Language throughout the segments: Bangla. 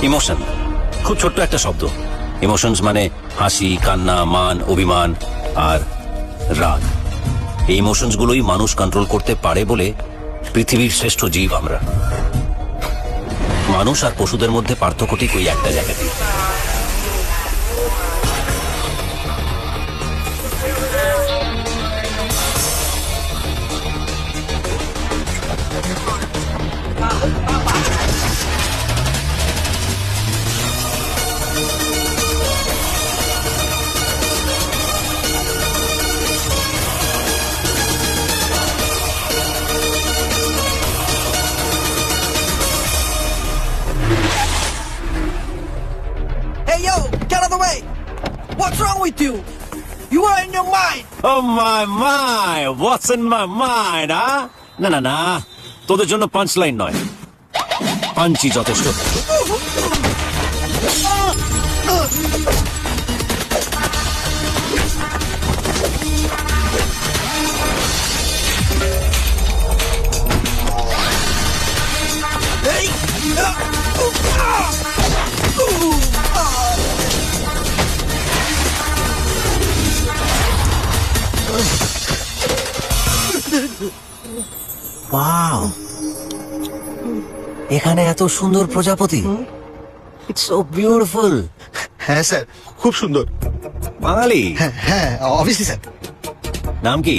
ইমোশন খুব ছোট্ট একটা শব্দ। ইমোশনস মানে হাসি, কান্না, মান, অভিমান আর রাগ। এই ইমোশনস গুলোই মানুষ কন্ট্রোল করতে পারে বলে পৃথিবীর শ্রেষ্ঠ জীব আমরা। মানুষ আর পশুদের মধ্যে পার্থক্য ঠিক ওই একটা জায়গাতেই। Hey yo, get out of the way! What's wrong with you? You are in your mind! Oh my mind, what's in my mind, huh? না না না, তোদের জন্য পাঞ্চ লাইন নয়, পাঞ্চি যথেষ্ট। Hey! ওয়াও, এখানে এত সুন্দর প্রজাপতি। It's so beautiful. হ্যাঁ স্যার, খুব সুন্দর। বাঙালি? হ্যাঁ হ্যাঁ, অবভিয়াসলি স্যার। নাম কি?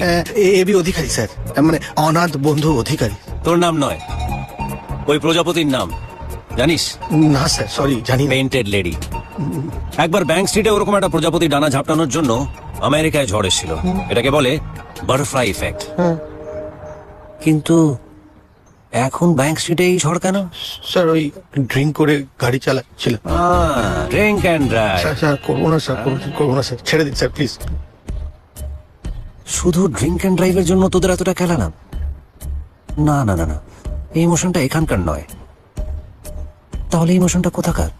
এবি অধিকারী স্যার, মানে অনাথ বন্ধু অধিকারী। তোর নাম নয়, ওই প্রজাপতির নাম জানিস? না স্যার, সরি, জানি না। Painted lady. একবার ব্যাংক স্ট্রিটে ওরকম একটা প্রজাপতি ডানা ঝাপটানোর জন্য আমেরিকায় ঝড় এসেছিল। এটাকে বলে বাটারফ্লাই ইফেক্ট। কিন্তু এখন ব্যাংক স্ট্রিটে এই ঝড় কেন? স্যার ওই ড্রিঙ্ক করে গাড়ি চালাচ্ছিলাম। Drink and drive. Sir sir, করবো না স্যার, করবো না স্যার, ছেড়ে দিন স্যার প্লিজ। শুধু ড্রিঙ্ক অ্যান্ড ড্রাইভের জন্য তোদের এতটা খেলা না? না না না না, এই ইমোশনটা এখানকার নয়। তাহলে ইমোশনটা কোথাকার?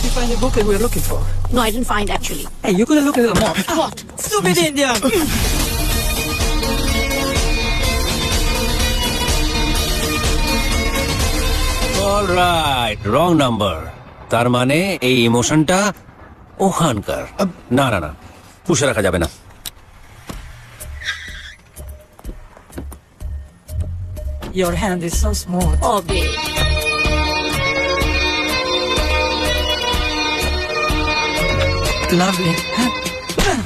You find the book that we're looking for. No, I didn't find actually. Hey, you could have looked at the map. What? Stupid Indian! Alright, wrong number. তার মানে এই ইমোশনটা ওখানকার। না না না, পুষে রাখা যাবে না। Your hand is so smooth. Oh, babe. Lovely.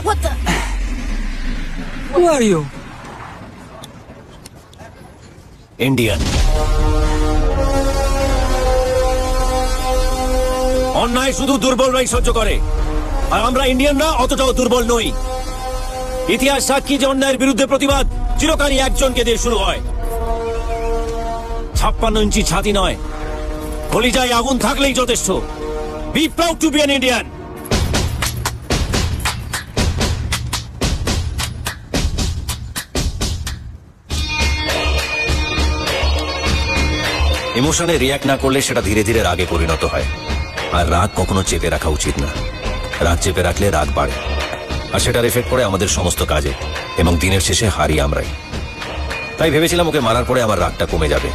What the? Who are you? Indian. অন্যায় শুধু দুর্বলরাই সহ্য করে, আর আমরা ইন্ডিয়ানরা অতটাও দুর্বল নই। ইতিহাস সাক্ষী যে অন্যায়ের বিরুদ্ধে প্রতিবাদ চিরকালই একজনকে দিয়ে শুরু হয়। 56 ইঞ্চি ছাতি নয়, কলিজায় আগুন থাকলেই যথেষ্ট। Be proud to be an Indian. ইমোশনে রিয়াক্ট না করলে সেটা ধীরে ধীরে রাগে পরিণত হয়। আর রাগ কখনো চেপে রাখা উচিত না। রাগ চেপে রাখলে রাগ বাড়ে, আর সেটার এফেক্ট পড়ে আমাদের সমস্ত কাজে, এবং দিনের শেষে হারি আমরাই। তাই ভেবেছিলাম ওকে মারার পরে আমার রাগটা কমে যাবে।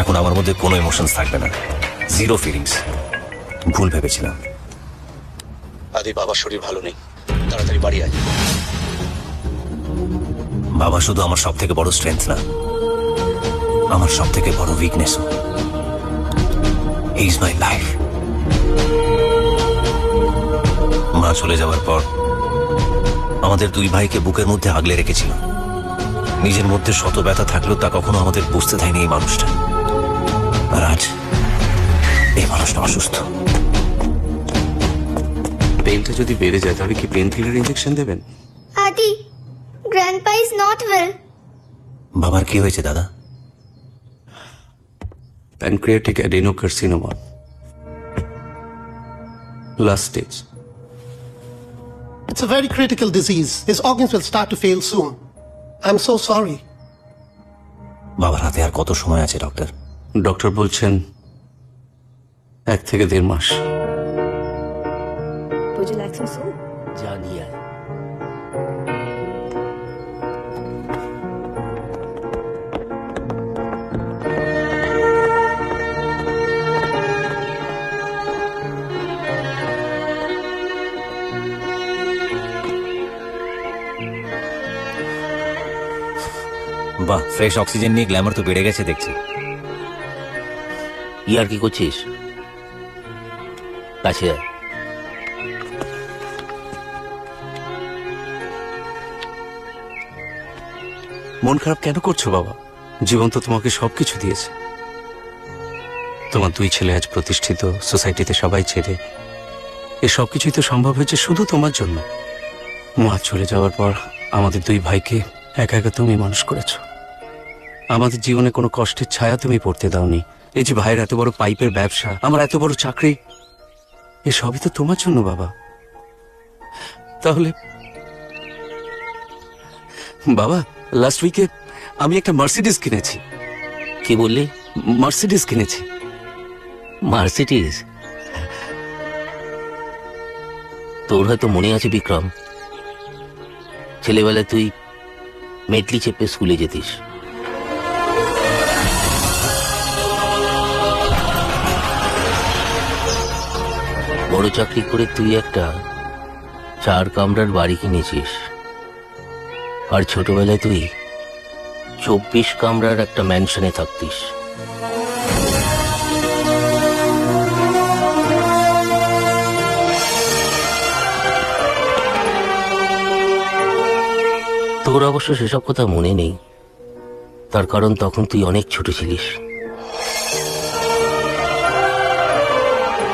এখন আমার মধ্যে কোনো ইমোশনস থাকবে না, জিরো ফিলিংস। ভুল ভেবেছিলাম। আদি, বাবার শরীর ভালো নেই, তাড়াতাড়ি বাড়ি আয়। বাবা শুধু আমার সব থেকে বড় স্ট্রেংথ না, আমার সব থেকে বড় উইকনেসও। He is my life. মা চলে যাওয়ার পর আমাদের দুই ভাইকে বুকের মধ্যে আগলে রেখেছিল। নিজের মধ্যে শত ব্যথা থাকলেও তা কখনো আমাদের বুঝতে দেয়নি এই মানুষটা। আর আজ এই মানুষটা অসুস্থ। পেনটা যদি বেড়ে যায় তাহলে কি পেন কিলার ইনজেকশন দেবেন? Adi, Grandpa is not well. বাবার কি হয়েছে দাদা? Pancreatic adenocarcinoma, last stage. It's a very critical disease. His organs will start to fail soon. I'm so sorry. বাবার হাতে আর কত সময় আছে ডক্টর? ডক্টর বলছেন 1 থেকে 1.5 মাস। Would you like some soup? জানিয়ে বাহ, ফ্রেশ অক্সিজেন নিয়ে গ্ল্যামার তো বেড়ে গেছে দেখছি। ইয়ার কি করছিস? কাছে আয়। মন খারাপ কেন করছো বাবা? জীবন তো তোমাকে সবকিছু দিয়েছে। তোমার দুই ছেলে আজ প্রতিষ্ঠিত, সোসাইটিতে সবাই ছেড়ে। এ সবকিছুই তো সম্ভব হয়েছে শুধু তোমার জন্য। মা চলে যাওয়ার পর আমাদের দুই ভাইকে একা একা তুমি মানুষ করেছো। আমাদের জীবনে কোনো কষ্টের ছায়া তুমি পড়তে দাওনি। এই যে ভাইয়ের এত বড় পাইপের ব্যবসা, আমার এত বড় চাকরি, এ সবই তো তোমার জন্য বাবা। তাহলে বাবা, লাস্ট উইকে আমি একটা মার্সিডিজ কিনেছি। কি বললি? মার্সিডিজ কিনেছি। মার্সিডিজ? তোর হয়তো মনে আছে বিক্রম, ছেলেবেলায় তুই মেটলি চেপে স্কুলে যেতিস। বড় চাকরি করে তুই একটা 4 কামরার বাড়ি কিনেছিস, আর ছোটবেলায় তুই 24 কামরার একটা ম্যানশনে থাকতিস। তোর অবশ্য সেসব কথা মনে নেই, তার কারণ তখন তুই অনেক ছোট ছিলিস।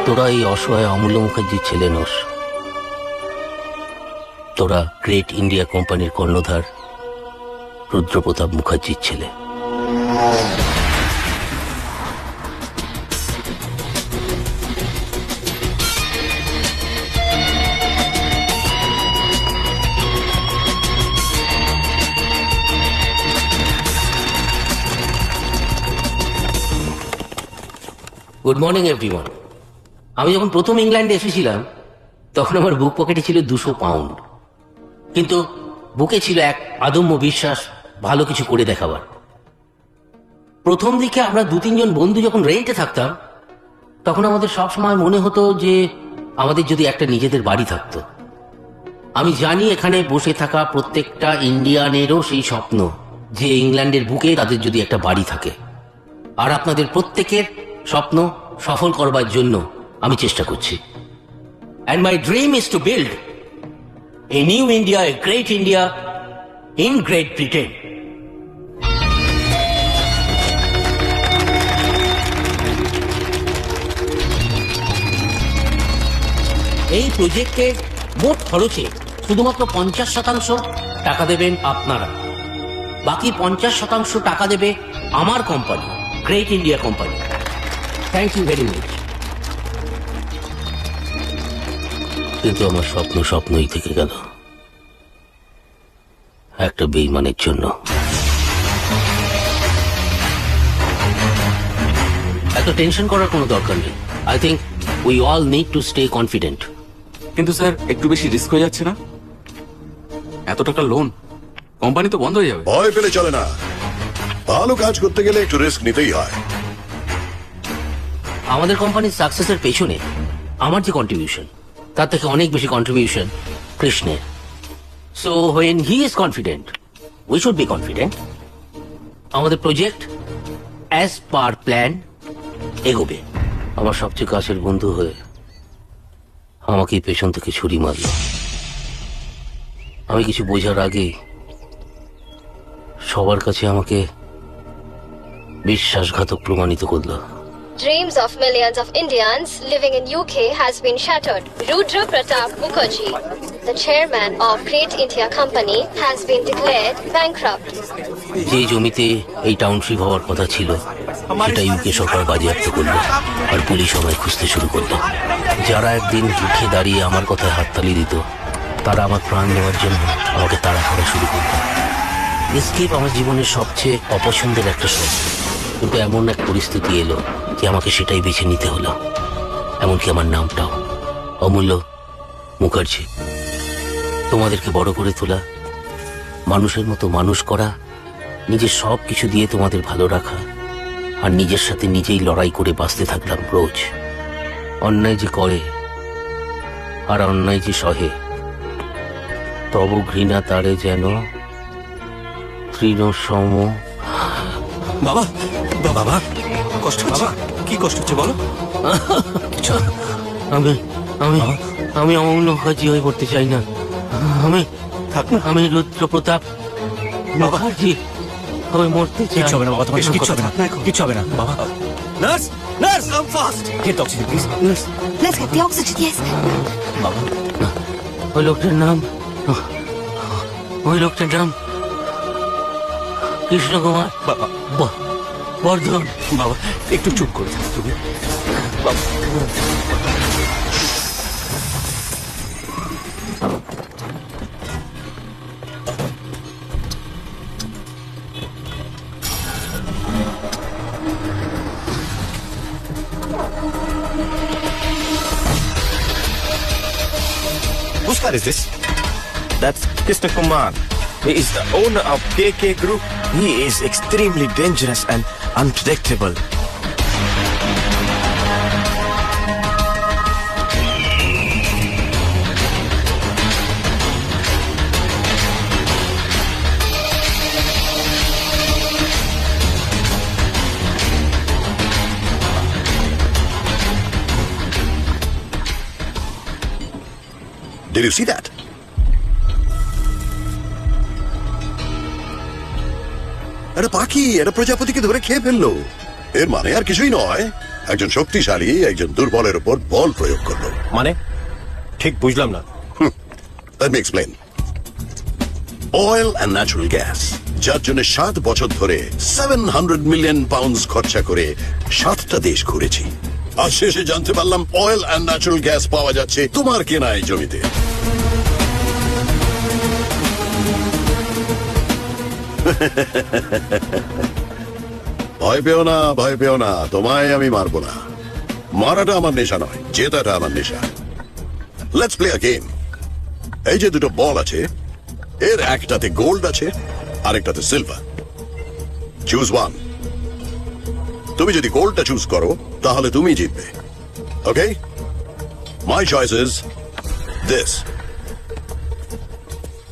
তোরা এই অসহায় অমূল্য মুখার্জির ছেলে নোস। তোরা গ্রেট ইন্ডিয়া কোম্পানির কর্ণধার রুদ্রপ্রতাপ মুখার্জির ছেলে। Good morning everyone. আমি যখন প্রথম ইংল্যান্ডে এসেছিলাম তখন আমার বুক পকেটে ছিল 200 পাউন্ড, কিন্তু বুকে ছিল এক আদম্য বিশ্বাস ভালো কিছু করে দেখাবার। প্রথম দিকে আমরা 2-3 জন বন্ধু যখন রেন্টে থাকতাম তখন আমাদের সবসময় মনে হতো যে আমাদের যদি একটা নিজেদের বাড়ি থাকতো। আমি জানি এখানে বসে থাকা প্রত্যেকটা ইন্ডিয়ানেরও সেই স্বপ্ন যে ইংল্যান্ডের বুকে তাদের যদি একটা বাড়ি থাকে, আর আপনাদের প্রত্যেকের স্বপ্ন সফল করবার জন্য আমি চেষ্টা করছি। And my dream is to build a new India, a great India in Great Britain. এই প্রজেক্টের মোট খরচে শুধুমাত্র 50% টাকা দেবেন আপনারা, বাকি 50% টাকা দেবে আমার company, great India company. Thank you very much. কিন্তু আমার স্বপ্ন স্বপ্নই থেকে গেল একটা বেইমানের জন্য। এত টেনশন করার কোনো দরকার নেই। I think we all need to stay confident. কিন্তু স্যার, একটু বেশি রিস্ক হয়ে যাচ্ছে না? এত টাকা লোন, কোম্পানি তো বন্ধ হয়ে যাবে। ভয় পেলে চলে না, ভালো কাজ করতে গেলে একটু রিস্ক নিতেই হয়। আমাদের কোম্পানির সাকসেসের পেছনে আমার যে কন্ট্রিবিউশন তার থেকে অনেক বেশি কন্ট্রিবিউশন কৃষ্ণের। So when he is confident we should be confident. আমাদের প্রজেক্ট অ্যাজ পার প্ল্যান এগোবে। আমার সবচেয়ে কাছের বন্ধু হয়ে আমাকে পেছন থেকে ছুরি মারল। আমি কিছু বোঝার আগে সবার কাছে আমাকে বিশ্বাসঘাতক প্রমাণিত করলো। Dreams of millions of Indians living in UK has been shattered. Rudra Pratap Mukherjee, the chairman of Great India Company, has been declared bankrupt. যে জমিতে এই টাউনশিপ হওয়ার কথা ছিল সেটা ইউকে সরকার বাজেয়াপ্ত করলো, আর পুলিশ আমায় খুঁজতে শুরু করলো। যারা একদিন রুখে দাঁড়িয়ে আমার কথায় হাততালি দিত তারা আমার প্রাণ নেওয়ার জন্য আমাকে তাড়া করা শুরু করলো। এসকেপ আমার জীবনের সবচেয়ে অপছন্দের একটা শব্দ, কিন্তু এমন এক পরিস্থিতি এলো যে আমাকে সেটাই বেছে নিতে হলো। এমনকি আমার নামটাও অমূল্য মুখার্জি। তোমাদেরকে বড় করে তোলা, মানুষের মতো মানুষ করা, নিজের সব কিছু দিয়ে তোমাদের ভালো রাখা, আর নিজের সাথে নিজেই লড়াই করে বাঁচতে থাকলাম রোজ। অন্যায় যে করে আর অন্যায় যে সহে, তব ঘৃণা তারে যেন তৃণ সম। বাবা বাবা কষ্ট হচ্ছে? কি কষ্ট হচ্ছে বলো? কিছু না। আমি আমি আমি অমূল্য মুখার্জি হয়ে পড়তে চাই না। আমি থাক না। আমি রুদ্র প্রতাপ মুখার্জি হয়ে মরতে চাই। কিচ্ছু হবে না বাবা, তোমার এসব কিচ্ছু কথা হবে না, থাক না এখন। কিচ্ছু হবে না বাবা। Nurse, nurse, come fast, get oxygen please. Nurse, Let's get the oxygen, yes. বাবা ওই লোকটার নাম কৃষ্ণ কুমার বাবা বর্ধন। বাবা একটু চুপ করে থাক তুমি। বাবা Whose car is this? That's Krishna Kumar. He is the owner of KK Group. He is extremely dangerous and unpredictable. Did you see that? একটা পাখি একটা প্রজাপতিকে ধরে খেয়ে ফেললো। এর মানে আর কিছুই নয়, একজন শক্তিশালী একজন দুর্বলের উপর বল প্রয়োগ করলো। মানে ঠিক বুঝলাম না। Let me explain. Oil and natural gas, যার জন্য 7 বছর ধরে 700 মিলিয়ন পাউন্ডস খরচা করে 7টা দেশ ঘুরেছি। আর শেষে জানতে পারলাম অয়েল অ্যান্ড ন্যাচারাল গ্যাস পাওয়া যাচ্ছে তোমার কেনা এই জমিতে। ভয় পেও না, ভয় পেও না, তোমায় আমি মারবো না। মারাটা আমার নেশা নয়, জেতাটা আমার নেশা। Let's play a game. এই যে দুটো বল আছে, এর একটাতে গোল্ড আছে আরেকটাতে সিলভার। Choose one. তুমি যদি গোল্ডটা চুজ করো তাহলে তুমি জিতবে। ওকে, মাই চয়েস ইজ দিস।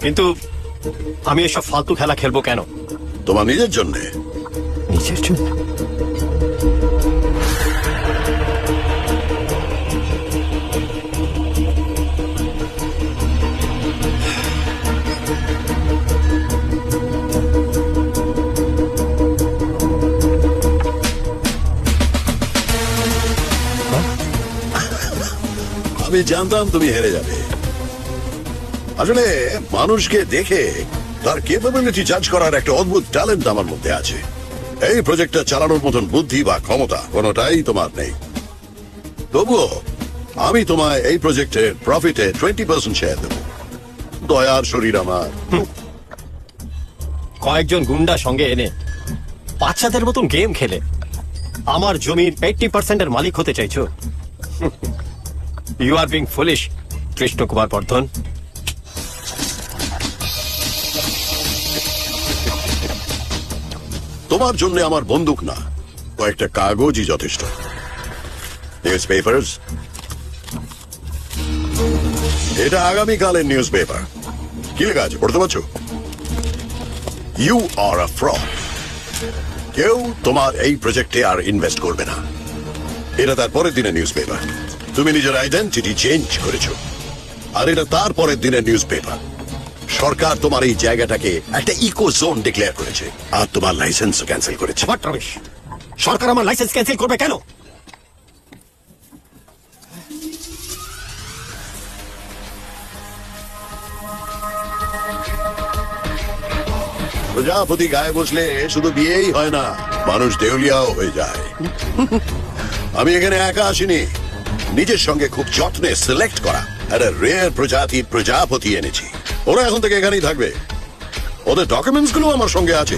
কিন্তু আমি এসব ফালতু খেলা খেলবো কেন? তোমার নিজের জন্যে। নিজের জন্য? আমি জানতাম তুমি হেরে যাবে। আসলে মানুষকে দেখে তার ক্যাপাবিলিটি জাজ করার একটা অদ্ভুত ট্যালেন্ট আমার মধ্যে আছে। এই প্রজেক্টটা চালানোর মতন বুদ্ধি বা ক্ষমতা কোনোটাই তোমার নেই। তবুও আমি তোমায় এই প্রজেক্টের প্রফিটে 20% শেয়ার দেবো। দয়ার শরীর আমার। কয়েকজন গুন্ডা সঙ্গে এনে বাচ্চাদের মতন গেম খেলে আমার জমির 80% মালিক হতে চাইছো? You are being foolish Krishna Kumar Bardhan. তোমার জন্য আমার বন্দুক না, কয়েকটা কাগজই যথেষ্ট। নিউজ পেপার্স, এটা আগামীকালের নিউজ পেপার। কি লেখা আছে পড়তে পারছো? You are a fraud. কেউ তোমার এই প্রজেক্টে আর ইনভেস্ট করবে না। এটা তার পরের দিনের নিউজ পেপার। তুমি নিজের আইডেন্টিটি চেঞ্জ করেছো। আর এটা তার পরের দিনের নিউজ পেপার। সরকার তোমার এই জায়গাটাকে একটা ইকো জোন ডিক্লেয়ার করেছে আর তোমার লাইসেন্সও ক্যান্সেল করেছে। হোয়াট রমেশ, সরকার আমার লাইসেন্স ক্যান্সেল করবে কেন? প্রজাপতি গায়ে বসলে শুধু বিয়েই হয় না, মানুষ দেউলিয়াও হয়ে যায়। আমি এখানে একা আসিনি, নিজের সঙ্গে খুব যত্নে সিলেক্ট করা একটা রেয়ার প্রজাতির প্রজাপতি এনেছি। ওরা এখন থেকে এখানেই থাকবে। ওদের ডকুমেন্টস গুলো আমার সঙ্গে আছে।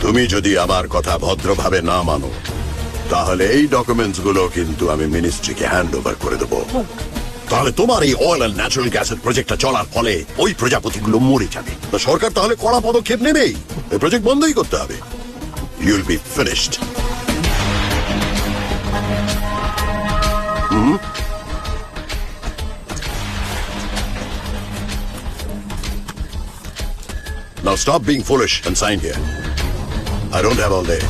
তুমি যদি আমার কথা ভদ্রভাবে না মানো তাহলে এই ডকুমেন্টস গুলো কিন্তু আমি মিনিস্ট্রিকে হ্যান্ড ওভার করে দেবো। তাহলে তোমার এই অয়েল অ্যান্ড ন্যাচারাল গ্যাসের প্রজেক্টটা চলার ফলে ওই প্রজাপতিগুলো মরে যাবে। তো সরকার তাহলে কড়া পদক্ষেপ নেবেই, এই প্রজেক্ট বন্ধই করতে হবে। You'll be finished. Now stop being foolish and sign here. I don't have all day.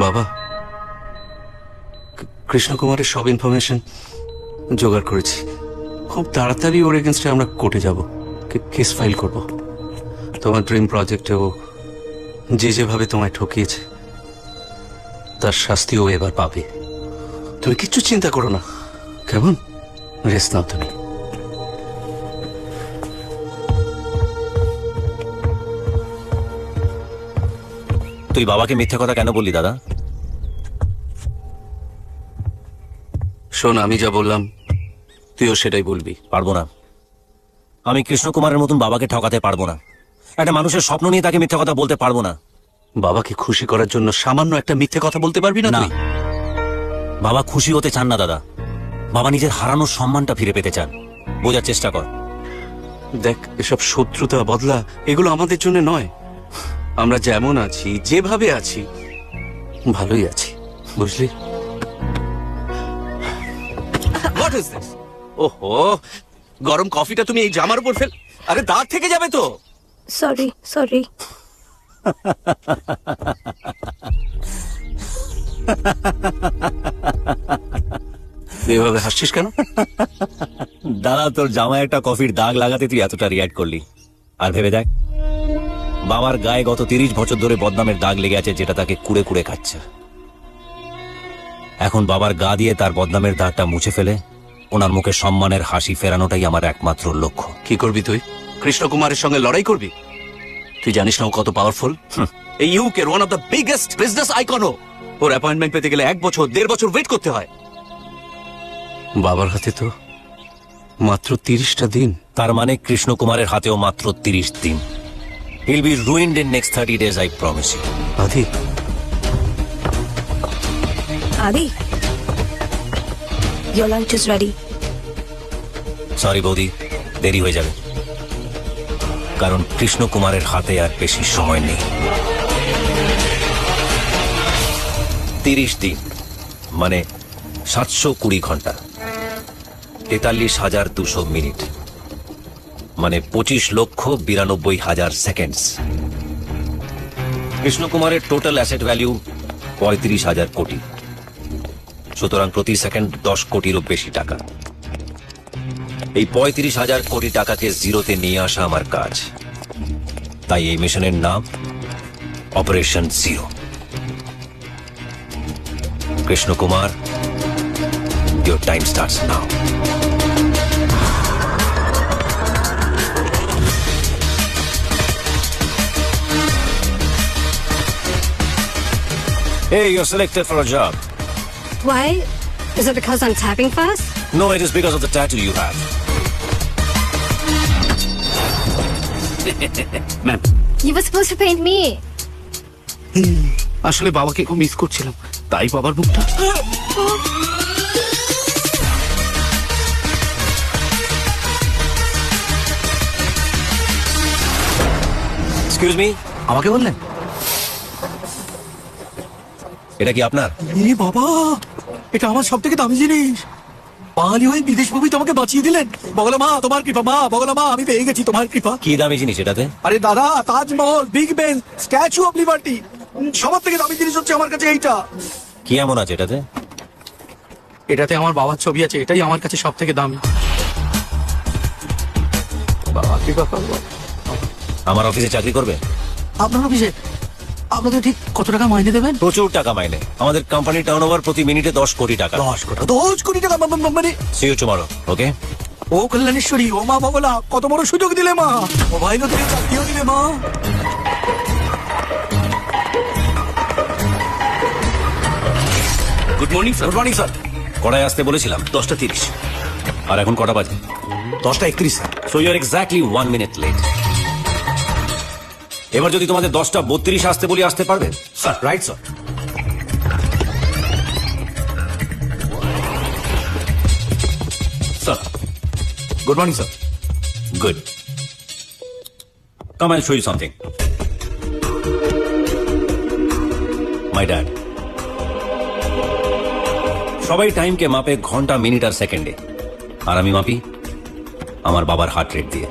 বাবা, কৃষ্ণ কুমারের সব ইনফরমেশন জোগাড় করেছি। খুব তাড়াতাড়ি ওর এগেনস্টে আমরা কোর্টে যাব, কেস ফাইল করব। তোমার ড্রিম প্রজেক্টে ও যেভাবে তোমায় ঠকিয়েছে তার শাস্তিও এবার পাবে। তুমি কিচ্ছু চিন্তা করো না, কেমন? রেস্ট নাও তুমি। তুই বাবাকে মিথ্যে কথা কেন বললি দাদা? শোন, আমি যা বললাম তুইও সেটাই বলবি। পারবো না, আমি কৃষ্ণ কুমারের মতন বাবাকে ঠকাতে পারবো না। একটা মানুষের স্বপ্ন নিয়ে তাকে মিথ্যে কথা বলতে পারবো না। বাবাকে খুশি করার জন্য সামান্য একটা মিথ্যে কথা বলতে পারবি না? না, তুই? বাবা খুশি হতে চান না দাদা, বাবা নিজের হারানোর সম্মানটা ফিরে পেতে চান। বোঝার চেষ্টা কর। দেখ, এসব শত্রুতা বদলা এগুলো আমাদের জন্য নয়। আমরা যেমন আছি, যেভাবে আছি, ভালোই আছি, বুঝলি? What is this? ওহো, গরম কফিটা তুমি এই জামার উপর ফেল। আরে দাঁত থেকে যাবে তো। Sorry. এভাবে হাসছিস কেন? দাদা, তোর জামায় একটা কফির দাগ লাগাতে তুই এতটা রিয়াক্ট করলি। আর ভেবে দেখ, বাবার গায়ে গত 30 বছর ধরে বদনামের দাগ লেগে আছে, যেটা তাকে কুড়ে কুড়ে খাচ্ছে। এখন বাবার গা দিয়ে তার বদনামের দাগটা মুছে ফেলে ওনার মুখে সম্মানের হাসি ফেরানোটাই আমার একমাত্র লক্ষ্য। কি করবি তুই? কৃষ্ণ কুমারের সঙ্গে লড়াই করবি? তুই জানিস না ও কত পাওয়ারফুল? এই ইউকের one of the biggest business আইকনও। ওর অ্যাপয়েন্টমেন্ট পেতে গেলে 1 বছর 1.5 বছর ওয়েট করতে হয়। বাবার হাতে তো মাত্র 30টা দিন। তার মানে কৃষ্ণ কুমারের হাতেও মাত্র 30 দিন। He'll be ruined in next 30 days, I promise you. Adi, your lunch is ready. Sorry বৌদি, দেরি হয়ে যাবে, কারণ কৃষ্ণ কুমারের হাতে আর বেশি সময় নেই। 30 দিন মানে 720 ঘন্টা, 43,200 মিনিট, মানে 25,92,000 সেকেন্ডস। কৃষ্ণ কুমারের টোটাল অ্যাসেট ভ্যালু 35,000 কোটি। সুতরাং প্রতি সেকেন্ড 10 কোটিরও বেশি টাকা। এই 35,000 কোটি টাকাকে জিরোতে নিয়ে আসা আমার কাজ। তাই এই মিশনের নাম operation zero. Krishna Kumar, your time starts now. Hey, you're selected for a job. Why? Is it because I'm tapping fast? No, it is because of the tattoo you have. Ma'am, You were supposed to paint me. আসলে বাবাকে খুব মিস করছিলাম, তাই বাবার মুখটা। Excuse me, আমাকে বললেন? এটা কি আপনার? এ বাবা, এটা আমার সব থেকে দামি জিনিস। বাঙালি হয়ে বিদেশ ভূমি তোমাকে বাঁচিয়ে দিলেন। বগলা মা, তোমার কৃপা। মা, বগলা মা, আমি পেয়ে গেছি তোমার কৃপা। কি দামি জিনিস এটাতে? আরে দাদা, Taj Mahal, big Ben, statue of liberty, সবার থেকে দামি জিনিস হচ্ছে আমার কাছে এইটা। কি এমন আছে এটাতে? এটাতে আমার বাবার ছবি আছে, এটাই আমার কাছে সব থেকে দামি। বাবা কৃপা করো। আমার অফিসে চাকরি করবে? আপনার অফিসে আপনাদের ঠিক কত টাকা মাইনে দেবেন? প্রচুর টাকা মাইনে। আমাদের কোম্পানির টার্নওভার প্রতি মিনিটে 10 কোটি টাকা। 10 কোটি টাকা মানে? See you tomorrow, okay? ও কল্যাণেশ্বরী, ও মা বগলা, কত বড় সুযোগ দিলে মা। ও ভাই তুমি চাকরিও দিলে মা। Good morning sir. Good morning sir. কটায় আসতে বলেছিলাম? 10:30। আর এখন কটা বাজে? 10টা 31। So you're exactly 1 minute late. এবার যদি তোমাদের 10টা 32 আসতে বলি আসতে পারবে sir? Right sir. Sir good morning sir. Good. Come, I'll show you something. My dad. সবাই টাইমকে মাপে ঘন্টা, মিনিট আর সেকেন্ডে, আর আমি মাপি আমার বাবার হার্ট রেট দিয়ে।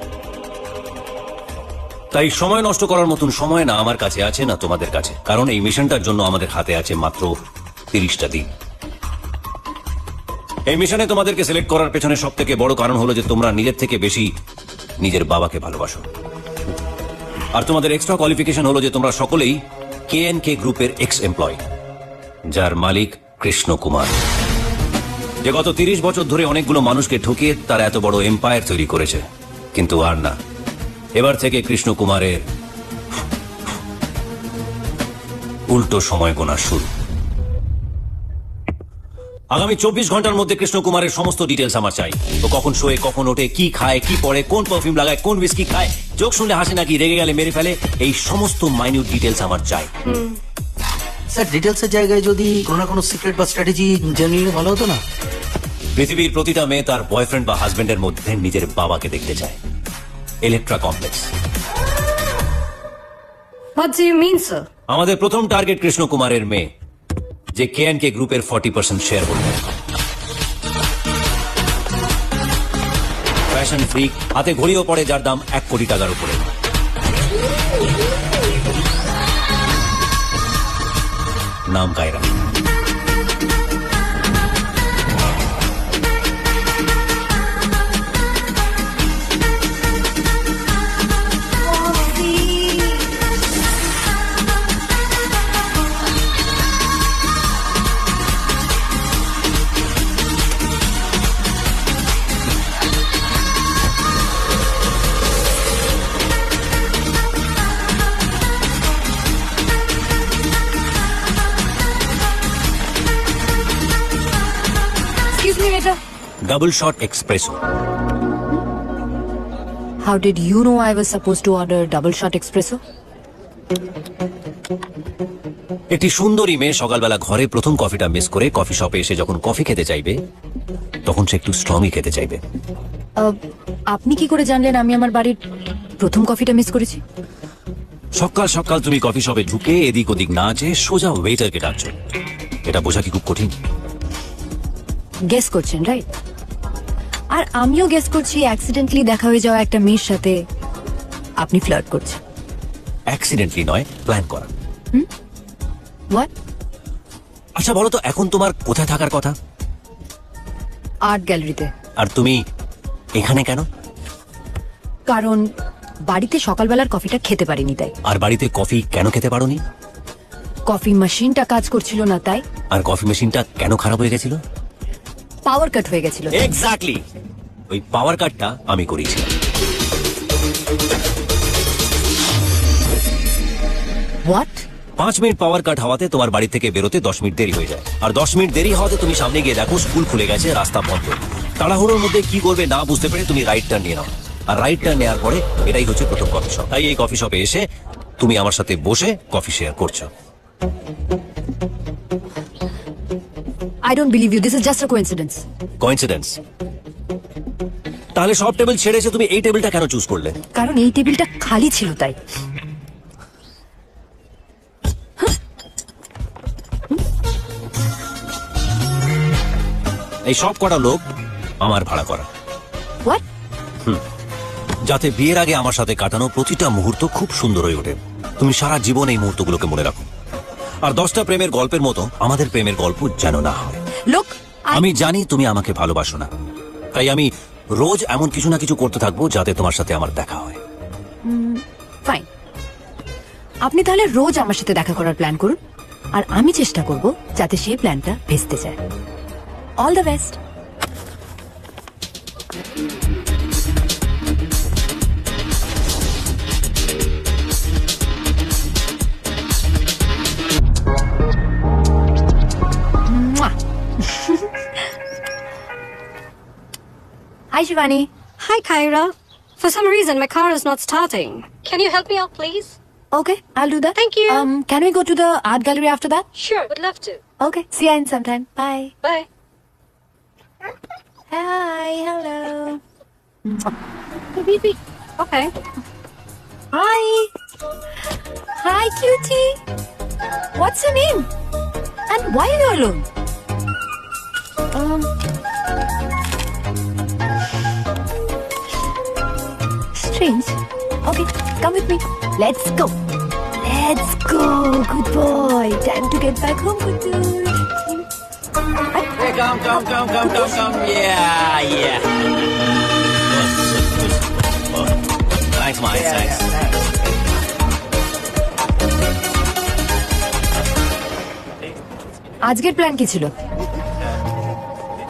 তাই সময় নষ্ট করার মতন সময় না আমার কাছে আছে না তোমাদের কাছে, কারণ এই মিশনটার জন্য আমাদের হাতে আছে মাত্র 30টা দিন। এই মিশনে তোমাদেরকে সিলেক্ট করার পেছনে সব থেকে বড় কারণ হলো যে তোমরা নিজের থেকে বেশি নিজের বাবাকে ভালোবাসো। আর তোমাদের এক্সট্রা কোয়ালিফিকেশন হলো যে তোমরা সকলেই KNK গ্রুপের এক্স এমপ্লয়, যার মালিক কৃষ্ণ কুমার, যে গত 30 বছর ধরে অনেকগুলো মানুষকে ঠকিয়ে তার এত বড় এম্পায়ার তৈরি করেছে। কিন্তু আর না, এবার থেকে কৃষ্ণ কুমারের উল্টো সময় গোনা শুরু। আগামী 24 ঘন্টার মধ্যে কৃষ্ণ কুমারের সমস্ত ডিটেলস আমার চাই। ও কখন শোয়ে, কখন ওঠে, কি খায়, কি পড়ে, কোন পারফিউম লাগায়, কোন উইস্কি খায়, চোখ শুনলে হাসে নাকি রেগে গেলে মেরে ফেলে, এই সমস্ত মাইনিউট ডিটেলস আমার চাই। স্যার ডিটেলসের জায়গায় যদি কোনো না কোনো সিক্রেট বা স্ট্র্যাটেজি জেনে নিলে ভালো হতো না? পৃথিবীর প্রতিটা মেয়ে তার বয়ফ্রেন্ড বা হাজবেন্ডের মধ্যে নিজের বাবাকে দেখতে চায়। Electra complex. What do you mean, sir? আমাদের প্রথম টার্গেট কৃষ্ণ কুমারের মেয়ে, যে KNK গ্রুপের 40% শেয়ার হোল্ডার। ফ্যাশন ফ্রিক, হাতে ঘড়িও পড়ে যার দাম 1 কোটি টাকার উপরে। নাম Kiara. Excuse me, waiter. Double shot espresso. How did you know I was supposed to order double shot espresso? একটি সুন্দরী মেয়ে সকালবেলা ঘরে প্রথম কফিটা মিস করে কফি শপে এসে যখন কফি খেতে চাইবে, তখন সে একটু স্ট্রংই খেতে চাইবে। আপনি কি করে জানলেন আমি আমার বাড়ির প্রথম কফিটা মিস করেছি? সকাল সকাল তুমি কফি শপে ঢুকে এদিক ওদিক না চেয়ে সোজা ওয়েটারকে ডাকছো, এটা বোঝা কি খুব কঠিন? গেস করছেন, রাইট? আর আমিও গেস করছি অ্যাক্সিডেন্টলি দেখা হয়ে যাওয়া একটা মেয়ের সাথে আপনি ফ্লার্ট করছেন। অ্যাক্সিডেন্টলি নয়, প্ল্যান করা। হোয়াট? আচ্ছা বলো তো, এখন তোমার কোথায় থাকার কথা? আর্ট গ্যালারিতে। আর তুমি এখানে কেন? কারণ বাড়িতে সকালবেলার কফিটা খেতে পারিনি তাই। আর বাড়িতে কফি কেন খেতে পারোনি? কফি মেশিনটা কাজ করছিল না তাই। আর কফি মেশিনটা কেন খারাপ হয়ে গেছিল? পাওয়ার কাট হয়ে গেছিল। এক্স্যাক্টলি, ওই পাওয়ার কাটটা আমি করিয়েছিলাম। হোয়াট? 5 মিনিট পাওয়ার কাট হওয়াতে তোমার বাড়ি থেকে বেরোতে 10 মিনিট দেরি হয়ে যায়। আর 10 মিনিট দেরি হওয়াতে তুমি সামনে গিয়ে দেখো স্কুল খুলে গেছে, রাস্তা বন্ধ। তাড়াহুড়োর মধ্যে কি করবে না বুঝতে পেরে তুমি রাইট টার্ন নিয়ে নাও। আর রাইট টার্ন নেওয়ার পরে এটাই হচ্ছে প্রথম কফি শপ। তাই এই কফি শপে এসে তুমি আমার সাথে বসে কফি শেয়ার করছো। I don't believe you. This is just a coincidence. Coincidence? তাহলে সব টেবিল ছেড়ে এসে তুমি এই টেবিলটা কেন চুজ করলে? কারণ এই টেবিলটা খালি ছিল তাই। এই সব কটা লোক আমার ভাড়া করা, হোয়াট? যাতে বিয়ের আগে আমার সাথে কাটানো প্রতিটা মুহূর্ত খুব সুন্দর হয়ে ওঠে। তুমি সারা জীবন এই মুহূর্তগুলোকে মনে রাখো। আর 10টা প্রেমের গল্পের মতো আমাদের প্রেমের গল্প যেন না হয়। লোক, আমি জানি তুমি আমাকে ভালোবাসো না, তাই আমি রোজ এমন কিছু না কিছু করতে থাকবো যাতে তোমার সাথে আমার দেখা হয়। ফাইন, আপনি তাহলে রোজ আমার সাথে দেখা করার প্ল্যান করুন, আর আমি চেষ্টা করব যাতে সেই প্ল্যানটা ভেস্তে যায়। All the best. Hi, Shivani. Hi, Kyra. For some reason, my car is not starting. Can you help me out, please? Okay, I'll do that. Thank you. Can we go to the art gallery after that? Sure, would love to. Okay, see you in some time. Bye. Bye. Hi, hello. Okay. Hi. Hi, cutie. What's your name? And why are you alone? Strange. Okay, come with me. Let's go. Let's go. Good boy. Time to get back home, good boy. Hey, come. Yeah. Thanks, Mike, thanks. আজকের প্ল্যান কি ছিল?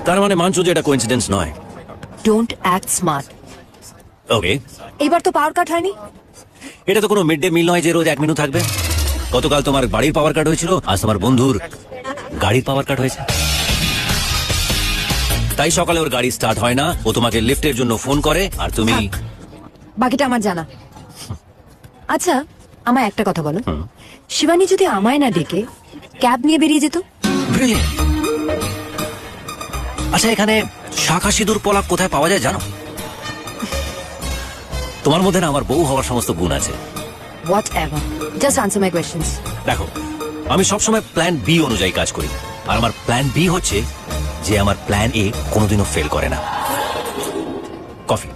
তার মানে মানছো যে এটা কোইন্সিডেন্স নয়? Don't act smart. ওকে, এবার তো পাওয়ার কাট হয়নি। এটা তো কোনো মিড ডে মিল নয় যে রোজ 1 মিনিট থাকবে। গতকাল তোমার বাড়ির পাওয়ার কাট হয়েছিল, আজ তোমার বন্ধুর গাড়ির পাওয়ার কাট হয়েছে। তাই সকালে ওর গাড়ি স্টার্ট হয় না, ও তোমাকে লিফটের জন্য ফোন করে আর তুমি থাক। বাকিটা আমার জানা। আচ্ছা, আমায় একটা কথা বলো, শিবানী যদি আমায় না ডেকে ক্যাব নিয়ে বেরিয়ে যেত? Brilliant! আচ্ছা, এখানে শাখা সিঁদুর পলাক কোথায় পাওয়া যায় জানো? তোমার মধ্যে না আমার বউ হওয়ার সমস্ত গুণ আছে। What ever, just answer my questions. দেখো, আমি সবসময় প্ল্যান বি অনুযায়ী কাজ করি, আর আমার প্ল্যান বি হচ্ছে যে আমার প্ল্যান এ কোনোদিনও ফেল করে না। কফি।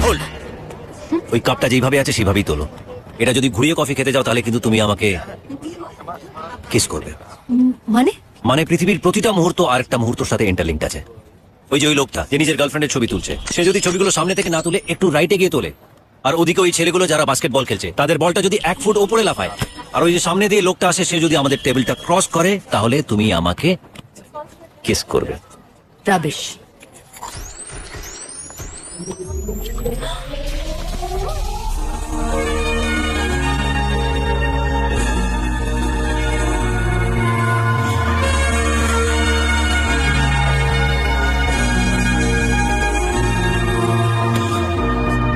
হোল্ড। ওই কাপটা যেইভাবে আছে সেভাবেই তোলো। এটা যদি ঘুরিয়ে কফি খেতে যাও তাহলে কিন্তু তুমি আমাকে কিস করবে। মানে? মানে পৃথিবীর প্রতিটা মুহূর্ত আরেকটা মুহূর্তের সাথে ইন্টারলিঙ্কড আছে। ওই যে ওই লোকটা যে নিজের গার্লফ্রেন্ডের ছবি তুলছে, সে যদি ছবিগুলো সামনে থেকে না তুলে একটু রাইটে গিয়ে তোলে, আর ওদিকে ওই ছেলেগুলো যারা বাস্কেটবল খেলছে তাদের বলটা যদি 1 ফুট ওপরে লাফায়, আর ওই যে সামনে দিয়ে লোকটা আসে সে যদি আমাদের টেবিলটা ক্রস করে, তাহলে তুমি আমাকে কিস করবে। Rubbish.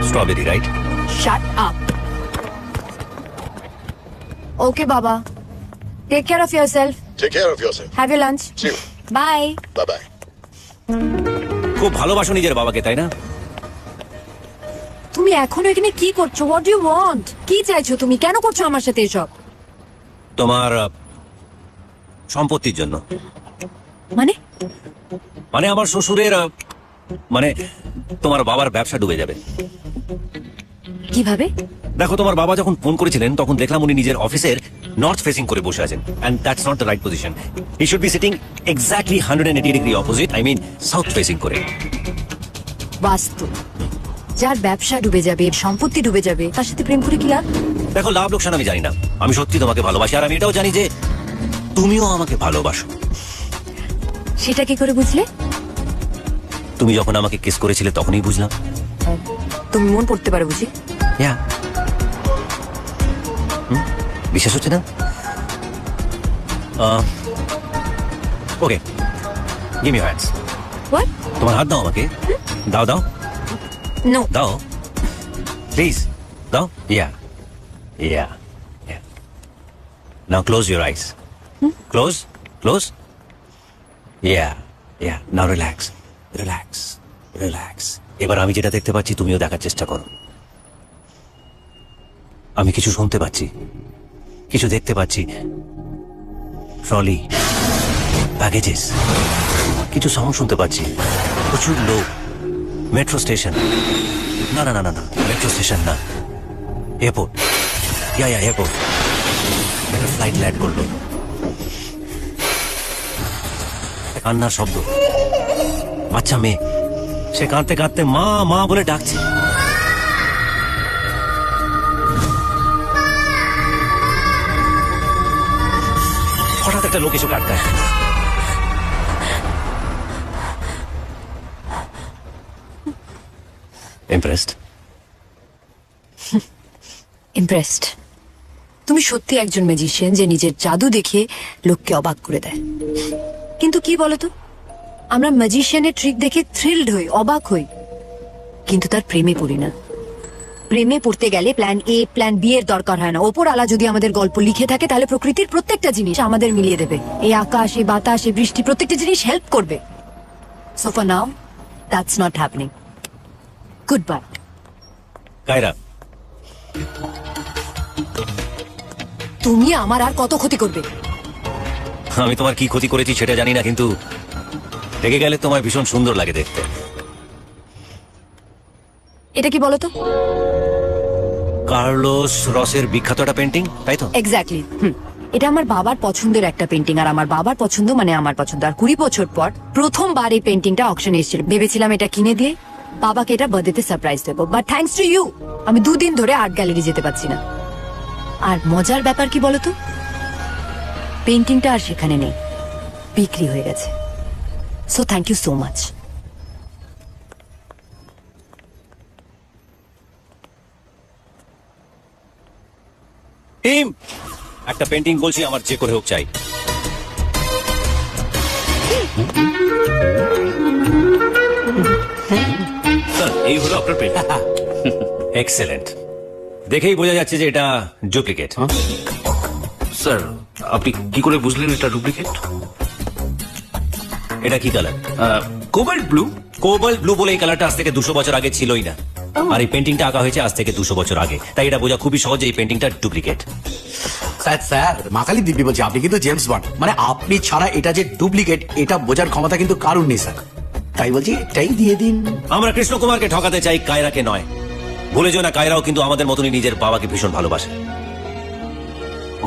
Strawberry, right? Shut up. Okay, Baba. Take care of yourself. Take care of yourself. Have your lunch. See you. Bye. Bye-bye. খুব ভালোবাসো নিজের বাবাকে, তাই না? তুমি এখনো এখানে কি করছো? What do you want? কি চাইছো তুমি? কেন করছো আমার সাথে এসব? তোমার সম্পত্তির জন্য। মানে? মানে আমার শ্বশুরের মানে তোমার বাবার ব্যবসা ডুবে যাবে। কিভাবে? দেখো, তোমার বাবা যখন ফোন করেছিলেন তখন দেখলাম উনি নিজের অফিসের নর্থ ফেসিং করে বসে আছেন, and that's not the right position. He should be sitting exactly 180 degree opposite, I mean south facing করে। বাস্তু। যার ব্যবসা ডুবে যাবে, সম্পত্তি ডুবে যাবে, তার সাথে প্রেম করে কি লাভ? দেখো, লাভ লোকসান আমি জানি না, আমি সত্যি তোমাকে ভালোবাসি, আর আমি এটাও জানি যে তুমিও আমাকে ভালোবাসো। সেটা কি করে বুঝলে? তুমি যখন আমাকে কিস করেছিলে তখনই বুঝলাম। তুমি মন পড়তে পারো বুঝি? Yeah. বিশ্বাস হচ্ছে না? ওকে, গিভ মি হ্যান্ডস। What? তোমার হাত দাও আমাকে। দাও দাও No. দাও, প্লিজ দাও। Yeah yeah yeah. Now close your eyes. Close close. Yeah yeah. Now relax relax relax. এবার আমি যেটা দেখতে পাচ্ছি তুমিও দেখার চেষ্টা করো। আমি কিছু শুনতে পাচ্ছি, কিছু দেখতে পাচ্ছি। ট্রলি, প্যাকেজেস, কিছু সাউন্ড শুনতে পাচ্ছি। প্রচুর লোক। Metro station. না না না না না, মেট্রো স্টেশন না, এয়ারপোর্ট। ইয়া এয়ারপোর্ট। একটা ফ্লাইট ল্যান্ড করলো। কান্নার শব্দ। বাচ্চা মেয়ে, সে কাঁদতে কাঁদতে মা মা বলে ডাকছে। হঠাৎ একটা লোক এসে কাটতে। ইমপ্রেসড? ইমপ্রেসড। তুমি সত্যি একজন ম্যাজিশিয়ান যে নিজের জাদু দেখে লোককে অবাক করে দেয়। কিন্তু কি বলতো, আমরা ম্যাজিশিয়ানের ট্রিক দেখে থ্রিলড হই, অবাক হই, কিন্তু তার প্রেমে পড়ি না। প্রেমে পড়তে গেলে প্ল্যান এ প্ল্যান বি এর দরকার হয় না। ওপর আলা যদি আমাদের গল্প লিখে থাকে তাহলে প্রকৃতির প্রত্যেকটা জিনিস আমাদের মিলিয়ে দেবে। এই আকাশ, এই বাতাস, এই বৃষ্টি, প্রত্যেকটা জিনিস হেল্প করবে। So for now that's not happening. Good bye. Kiara, তুমি আমার আর কত ক্ষতি করবে? আমি তোমার কি ক্ষতি করেছি সেটা জানি না, কিন্তু দেখে গেলে তোমার ভীষণ সুন্দর লাগে দেখতে। এটা কি বলো তো? কার্লোস রসের বিখ্যাত একটা পেন্টিং, তাই তো? এক্স্যাক্টলি। এটা আমার বাবার পছন্দের একটা পেন্টিং, আর আমার বাবার পছন্দ মানে আমার পছন্দ। আর 20 বছর পর প্রথমবার এই পেন্টিংটা অকশনে এসেছিল। ভেবেছিলাম এটা কিনে দিয়ে বাবাকে এটা বার্থডেতে সারপ্রাইজ দেবো, বাট থ্যাঙ্কস টু ইউ আমি 2 দিন ধরে আর্ট গ্যালারি যেতে পারছি না। আর মজার ব্যাপার কি বলতো, পেন্টিংটা আর সেখানে নেই, বিক্রি হয়ে গেছে। So thank you so much. Team, একটা পেন্টিং বলছি আমার যে করে হোক চাই। এই হলো আপনার পেন্টিং। এক্সেলেন্ট। দেখেই বোঝা যাচ্ছে যে এটা ডুপ্লিকেট। স্যার, আপনি কি করে বুঝলেন এটা ডুপ্লিকেট? এটা কি colour? Cobalt blue. Cobalt blue বলে এই কালারটা আজ থেকে 200 বছর আগে ছিলই না। আর এই পেন্টিংটা আঁকা হয়েছে আজ থেকে 200 বছর আগে, তাই এটা বোঝা খুবই সহজ এই পেন্টিংটা ডুপ্লিকেট। স্যার স্যার মাকালি দিব্যি বলছি, আপনি কিন্তু জেমস বন্ড। মানে আপনি ছাড়া এটা যে ডুপ্লিকেট এটা বোঝার ক্ষমতা কিন্তু কারুর নেই স্যার। তাই বলছি এটাই দিয়ে দিন। আমরা কৃষ্ণ কুমারকে ঠকাতে চাই, কায়রাকে নয়। ভুলে যেও না, কায়রাও কিন্তু আমাদের মতনই নিজের বাবাকে ভীষণ ভালোবাসে।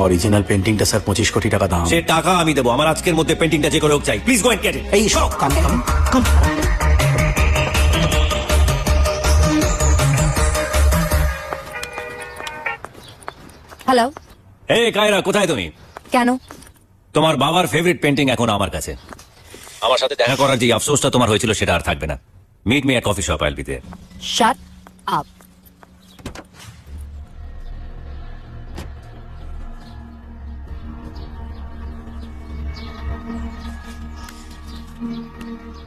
অরিজিনাল পেন্টিংটা স্যার 25 কোটি টাকা দাম। সে টাকা আমি দেবো, আমার আজকের মধ্যে পেন্টিংটা যে করে হোক চাই। Please go and get it. এই সব কাম কাম কাম। হ্যালো। এই কায়রা, কোথায় তুমি? কেন? তোমার বাবার ফেভারিট পেন্টিং এখন আমার কাছে। আমার সাথে দেখা করার যে আফসোসটা তোমার হয়েছিল সেটা আর থাকবে না। Meet me at coffee shop, I'll be there. Shut up.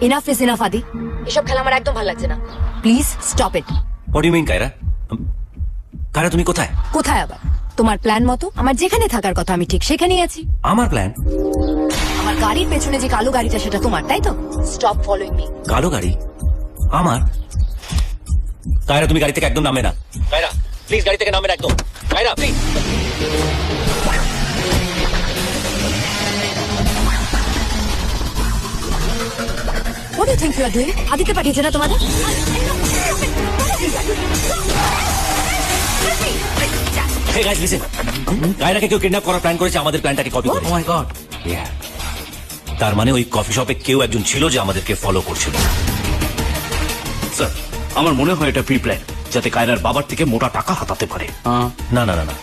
Enough is enough Adi, এসব খেলা আমার একদম ভালো লাগছে না। Please stop it. What do you mean Kaira? Kaira, তুমি কোথায়? কোথায় আবার? তোমার প্ল্যান মতো আমার যেখানে থাকার কথা আমি ঠিক সেখানেই আছি। আমার প্ল্যান? আমার গাড়ির পেছনে যে কালো গাড়িটা সেটা তোমার, তাই তো? Stop following me. কালো গাড়ি আমার? কায়রা, তুমি গাড়ি থেকে একদম নামবে না। কায়রা প্লিজ, গাড়ি থেকে নামবে না একদম। Kiara please. What do you think you are doing? Aditya পাঠিয়েছে না তোমাদের? Hey guys, listen. কায়রাকে কেউ কিডন্যাপ করার প্ল্যান করেছে, আমাদের প্ল্যানটাকে কপি করেছে। ও মাই গড। Yeah. তার মানে ওই কফি শপে কেউ একজন ছিল যে আমাদেরকে ফলো করছিল। স্যার, আমার মনে হয় এটা প্রি প্ল্যান, যাতে কায়রার বাবার থেকে মোটা টাকা হাতাতে পারে। না না না না,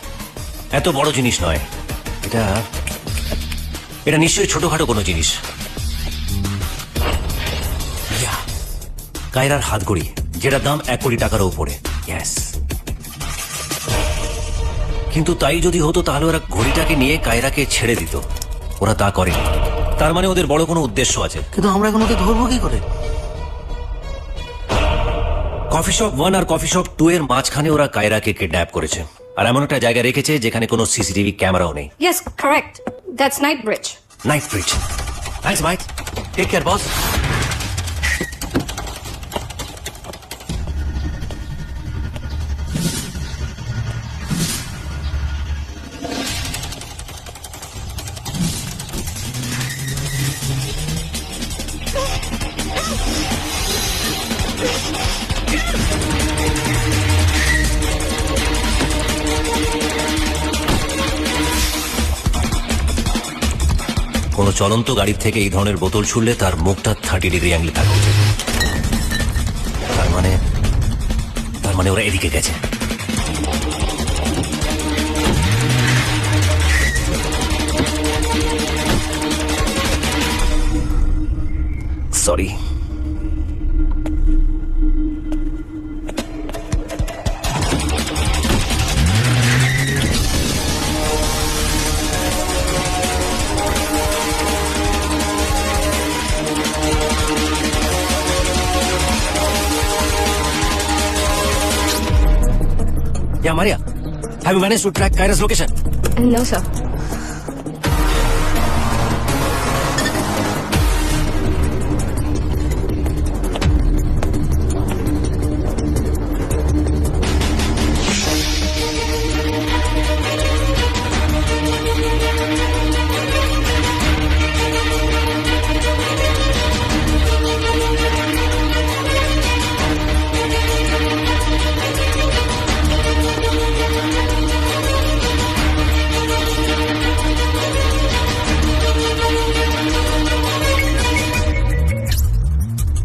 এত বড় জিনিস নয় এটা। এটা নিশ্চয়ই ছোটখাটো কোনো জিনিস। Yeah. কায়রার হাতঘড়ি, যেটার দাম 1 কোটি টাকার উপরে। Yes. কিন্তু তাই যদি হতো তাহলে ওরা ঘড়িটাকে নিয়ে কায়রাকে ছেড়ে দিত। ওরা তা করেনি। তার মানে ওদের বড় কোনো উদ্দেশ্য আছে। কিন্তু আমরা এখন ওকে ধরবো কি করে? কফি শপ 1 আর কফি শপ 2 এর মাঝখানে ওরা কায়রাকে কিডন্যাপ করেছে, আর এমন একটা জায়গায় রেখেছে যেখানে কোনো সিসিটিভি ক্যামেরাও নেই। Yes, correct. That's Knightsbridge. Knightsbridge. Thanks Mike. Take care boss. কোনো চলন্ত গাড়ির থেকে এই ধরনের বোতল ছুড়লে তার মুখটা 30 ডিগ্রি অ্যাঙ্গেলে থাকা উচিত। তার মানে ওরা এদিকে গেছে। সরি। क्या Maria? Have you managed to track Kyra's location? No, sir.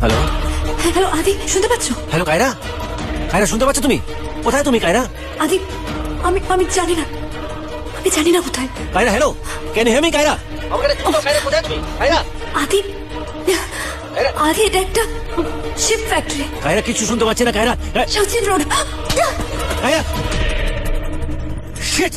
Hello hello আদি, শুনতে পাচ্ছ? হ্যালো কায়রা, কায়রা শুনতে পাচ্ছ তুমি? কোথায় তুমি কায়রা? আদি, আমি আমি জানি না, আমি জানি না কোথায়। Kaira hello, can you hear me Kaira? আমাকে একটু বলো, কায়রা কোথায় তুমি? কায়রা, আদি, আদি এটা একটা শিপ ফ্যাক্টরি, কায়রা কিছু শুনতে পাচ্ছি না কায়রা। সচিন রোড। কায়রা, শিট।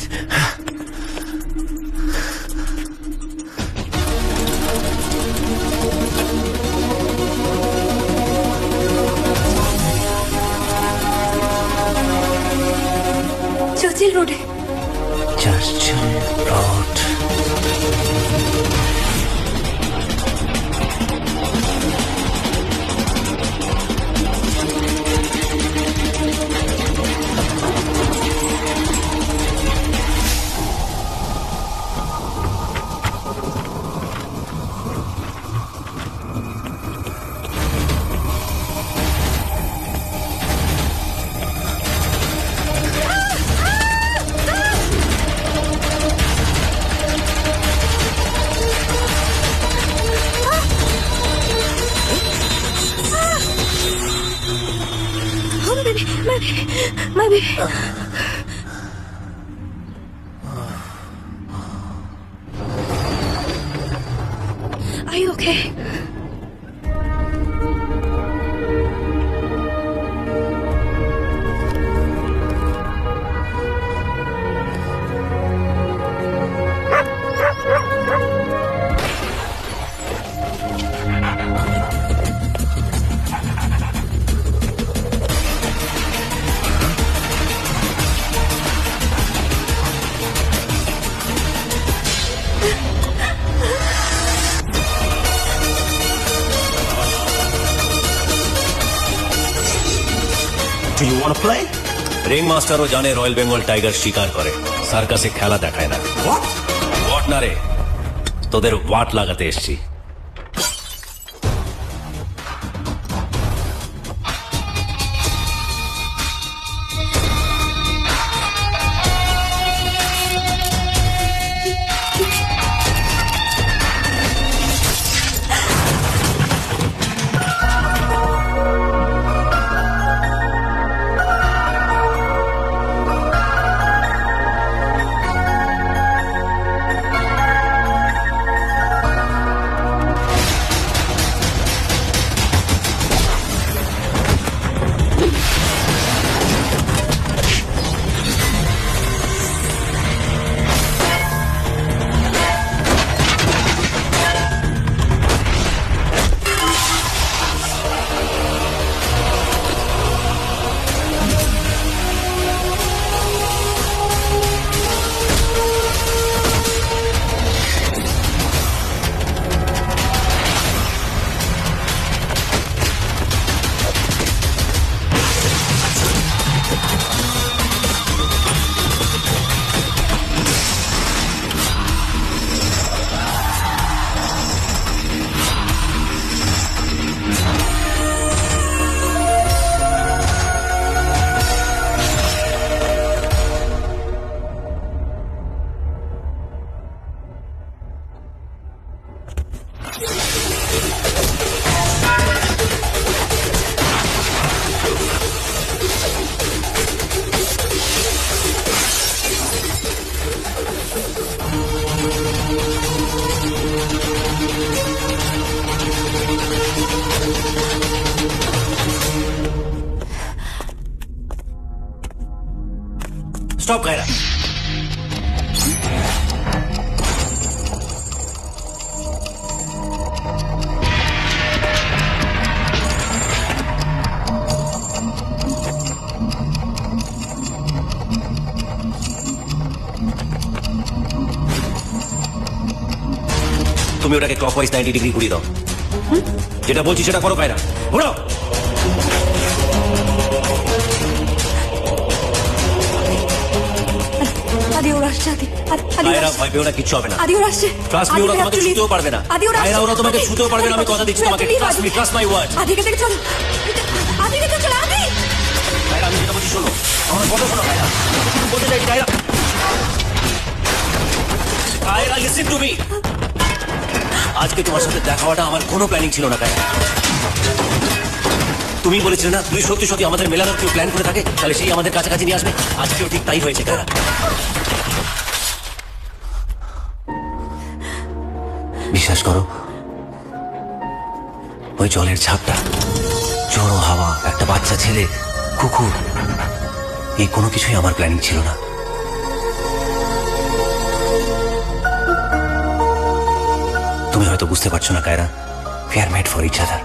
চর্চিল রোডে। Churchill road. Oh, baby, my baby. Are you okay? Do you want to play? Ring মাস্টারও জানে রয়্যাল বেঙ্গল টাইগার শিকার করে, সার্কাসে খেলা দেখায় না। হোয়াট না রে, তোদের ওয়াট লাগাতে এসছি। Stop, Kaira. তুমি ওটাকে ক্লকওয়াইজ 90 ডিগ্রি ঘুরিয়ে দাও। যেটা বলছি সেটা করো কায়রা, ঘোরাও। আদি ওরা আসছে, আদি আদি ওরা কায়রা আসছে। ভয় পেও না, কিচ্ছু হবে না। আদি ওরা আসছে। ট্রাস্ট মি, ওরা তোমাকে ছুতেও পারবে না। আদি ওরা কায়রা, আসছে। ওরা তোমাকে ছুতেও পারবে না, আমি কথা দিচ্ছি তোমাকে। Trust me, trust my word. আদিকে দেখে চল, আদিকে দেখে চল, আদি। কায়রা, আমি যেটা বলছি শোনো, আমার কথা শোনো কায়রা। আমি বলতে চাই Kiara, Kiara listen to me. আজকে তোমার সাথে দেখা হওয়াটা আমার কোনো প্ল্যানিং ছিল না কায়রা। তুমি বলেছিলে না তুই সত্যি সত্যি আমাদের মেলানোর কেউ প্ল্যান করে থাকে, তাহলে সেই আমাদের কাছাকাছি নিয়ে আসবে। আজকেও ঠিক তাই হয়েছে কায়রা। বিশ্বাস করো, ওই জলের ছাপটা, জোড়ো হাওয়া, একটা বাচ্চা ছেলে, কুকুর, এই কোনো কিছুই আমার প্ল্যানিং ছিল না। তুমি হয়তো বুঝতে পারছো না Kaira, we are made for each other.